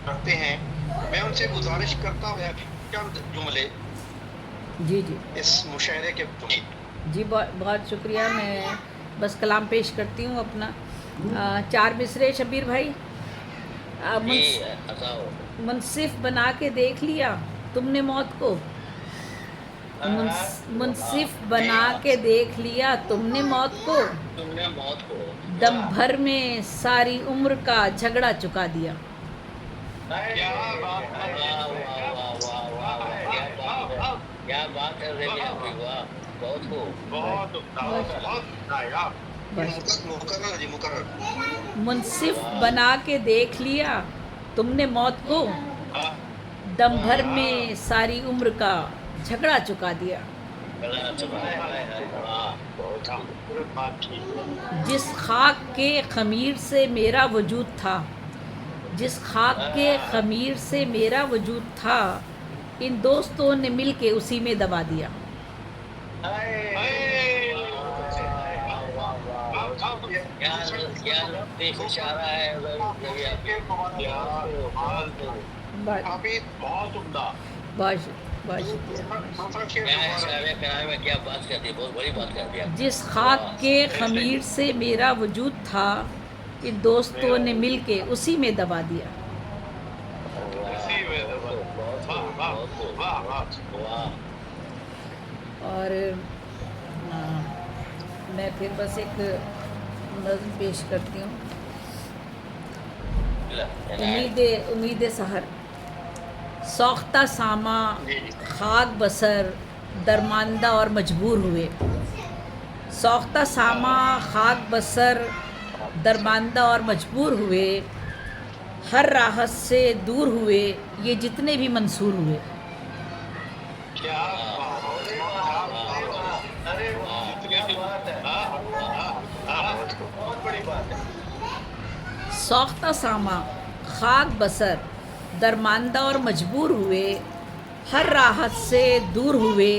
करते हैं, मैं उनसे गुजारिश करता हूँ चंद जुमले जी जी इस मुशायरे के जी। जी, बहुत बहुत शुक्रिया। मैं बस कलाम पेश करती हूँ अपना। चार मिसरे शबीर भाई। जी बताओ। मुनसिफ बना के देख लिया तुमने मौत को। मुनसिफ जी बना के देख लिया तुमने मौत को। तुमने मौत को दम भर में सारी उम्र का झगड़ा चुका दिया। क्या बात है, वाह वाह वाह वाह वाह वाह, क्या बात है, क्या बात है रेली अभी, वाह, बहुत खूब, बहुत उम्दा, बहुत नायाब। बस मुकर्रर जी, मुकर्रर। मुनसिफ बना के देख लिया तुमने मौत को। दम भर में सारी उम्र का झगड़ा चुका दिया। जिस खाक के खमीर से मेरा वजूद था, जिस खाक के खमीर से मेरा वजूद था, इन दोस्तों ने मिल के उसी में दबा दिया। बहुत उम्दा। बहुत बहुत शुक्रिया। क्या बात कर दी, बहुत बड़ी बात कर दिया। जिस खाक के खमीर से मेरा वजूद था, इन दोस्तों ने मिल के उसी में दबा दिया। और मैं फिर बस एक नज़्म पेश करती हूँ। उम्मीद सहर। सौख्ता सामा खाक बसर दरमांदा और मजबूर हुए। सौख्ता सामा खाक बसर दरमांदा और मजबूर हुए। हर राहत से दूर हुए ये जितने भी मंसूर हुए। सौख्ता सामा खाक बसर दरमांदा और मजबूर हुए। हर राहत से दूर हुए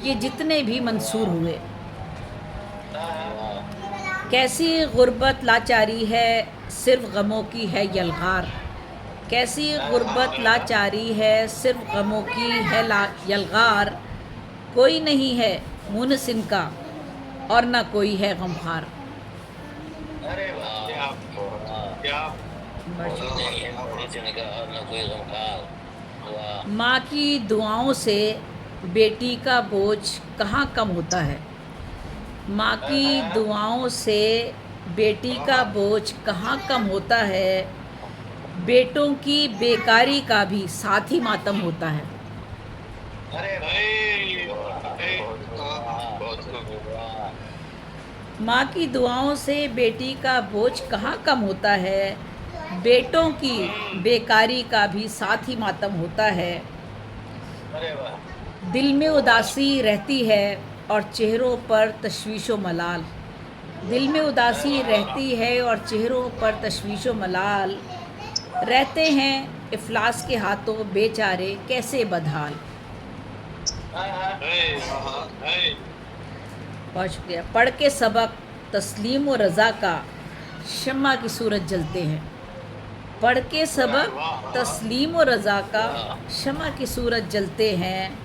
ये जितने भी मंसूर हुए। कैसी गुर्बत लाचारी है सिर्फ गमों की है यलगार। कैसी गुर्बत लाचारी है सिर्फ गमों की है यलगार। कोई नहीं है मुनसिन का और ना कोई है गमखार। माँ की दुआओं से बेटी का बोझ कहाँ कम होता है। माँ की दुआओं से बेटी का बोझ कहाँ कम होता है। बेटों की बेकारी का भी साथ ही मातम होता है। माँ की दुआओं से बेटी का बोझ कहाँ कम होता है। बेटों की बेकारी का भी साथ ही मातम होता है। दिल में उदासी रहती है और चेहरों पर तशवीशो मलाल। दिल में उदासी रहती है और चेहरों पर तशवीशो मलाल। रहते हैं इफलास के हाथों बेचारे कैसे बदहाल। बहुत शुक्रिया। पढ़ के सबक तस्लीम व रज़ा का शम्मा की सूरत जलते हैं। पढ़ के सबक तस्लीम व रज़ा का शम्मा की सूरत जलते हैं।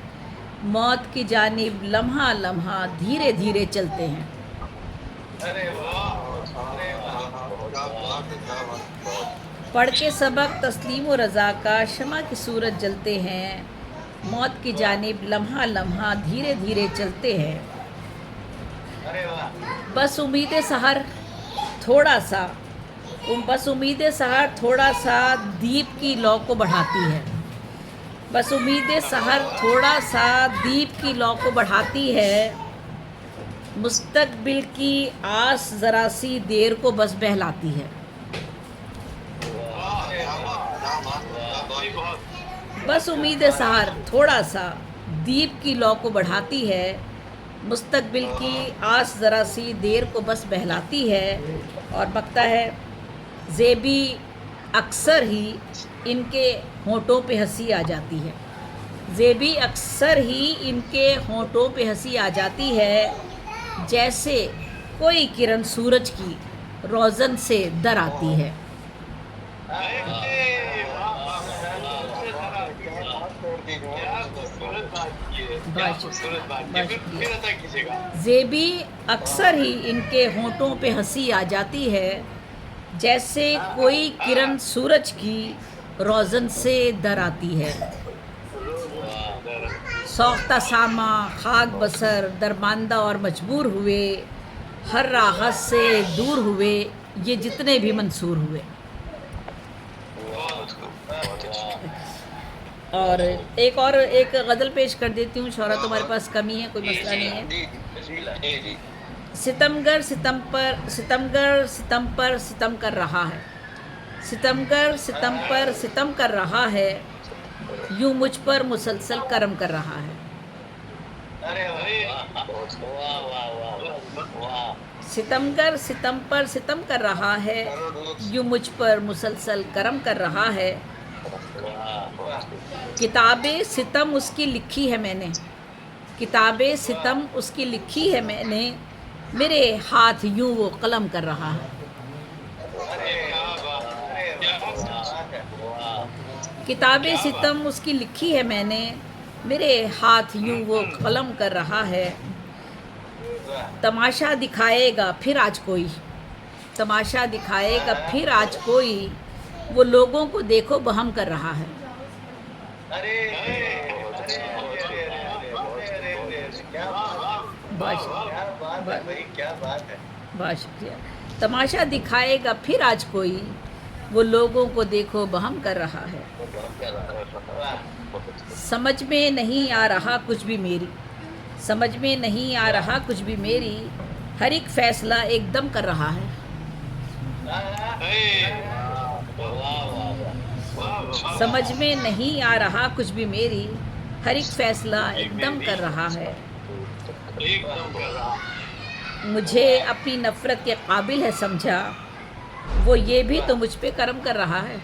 मौत की जानिब लम्हा लम्हा धीरे धीरे चलते हैं। पढ़ के सबक तस्लीम व रज़ा का शम्मा की सूरत जलते हैं। मौत की जानिब लम्हा लम्हा धीरे धीरे चलते हैं। बस उम्मीद सहर थोड़ा सा बस उम्मीद सहर थोड़ा सा दीप की लौ को बढ़ाती है। बस उम्मीद सहर थोड़ा सा दीप की लौ को बढ़ाती है। मुस्तकबिल की आस ज़रा सी देर को बस बहलाती है। बस उम्मीद सहर थोड़ा सा दीप की लौ को बढ़ाती है। मुस्तकबिल की आस ज़रा सी देर को बस बहलाती है। और बकता है ज़ेबी अक्सर ही इनके होंठों पे हंसी आ जाती है। ज़ेबी अक्सर ही इनके होंठों पे हंसी आ जाती है। जैसे कोई किरण सूरज की रोज़न से दर आती है। बहुत शुक्रिया, बहुत शुक्रिया। ज़ेबी अक्सर ही इनके होंठों पे हंसी आ जाती है, जैसे कोई किरण सूरज की रोज़न से दर आती है। सौख्ता सामा खाक बसर दरमांदा और मजबूर हुए, हर राहत से दूर हुए, ये जितने भी मंसूर हुए। और एक गज़ल पेश कर देती हूँ। शौहरा तुम्हारे पास कमी है, कोई मसला नहीं है। सितमगर सितम पर सितमगर सितम पर सितम कर रहा है, सितमगर सितम पर सितम कर रहा है, यूं मुझ पर मुसलसल करम कर रहा है। सितमगर सितम पर सितम कर रहा है, यूं मुझ पर मुसलसल करम कर रहा है। किताबे सितम उसकी लिखी है मैंने, किताबे सितम उसकी लिखी है मैंने, मेरे हाथ यूं वो कलम कर रहा है। किताबे सितम उसकी लिखी है मैंने, मेरे हाथ यूं वो कलम कर रहा है। तमाशा दिखाएगा फिर आज कोई, तमाशा दिखाएगा फिर आज कोई, वो लोगों को देखो बहम कर रहा है। बहुत शुक्रिया। तमाशा दिखाएगा फिर आज कोई, वो लोगों को देखो बहम कर रहा है। समझ में नहीं आ रहा कुछ भी मेरी, समझ में नहीं आ रहा कुछ भी मेरी, हर एक फैसला एकदम कर रहा है। समझ में नहीं आ रहा कुछ भी मेरी, हर एक फैसला एकदम कर रहा है। मुझे अपनी नफ़रत के काबिल है समझा, वो ये भी तो मुझ पे करम कर रहा है।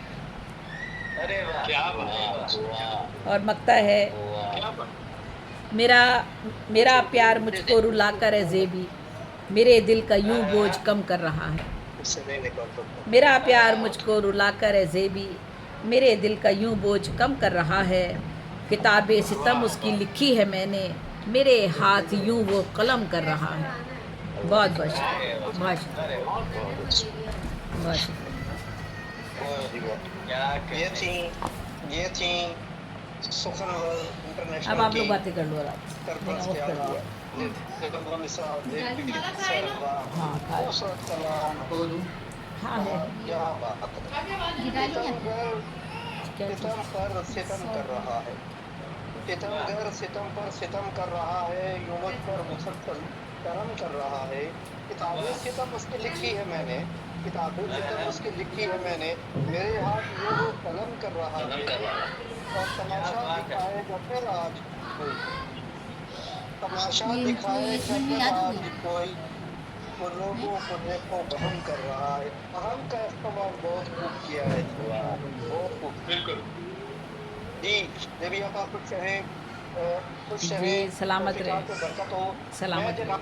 और मकता है, मेरा प्यार मुझको रुला कर है ज़ेबी, मेरे दिल का यूं बोझ कम कर रहा है। मेरा प्यार मुझको रुला कर है ज़ेबी, मेरे दिल का यूं बोझ कम कर रहा है। किताबे सितम उसकी लिखी है मैंने, मेरे हाथ यूं वो कलम कर रहा है। बहुत बहुत शुक्रिया, बहुत शुक्रिया, बहुत शुक्रिया। ये थी सुखनवर इंटरनेशनल अब आप लोग बातें कर लो। हाँ है। सितम पर सितम कर रहा है, सितमगर सितम पर सितम कर रहा है, यूं मुझ पर मुसलसल करम कर रहा है। किताबें सितम उसकी लिखी है मैंने, किताबें सितम उसकी लिखी है मैंने, मेरे हाथ यूं वो कलम कर रहा है। और तमाशा दिखाएगा फिर आज कोई, तमाशा दिखाएगा फिर आज कोई, वो लोगों को देखो बहम कर रहा है। अहम का इस्तेमाल बहुत खूब किया है, बहुत खूब। बिल्कुल जी। जब भी आप कुछ कहें, कुछ जी, सलामत रहे, बरकत हो। सलामत रहे।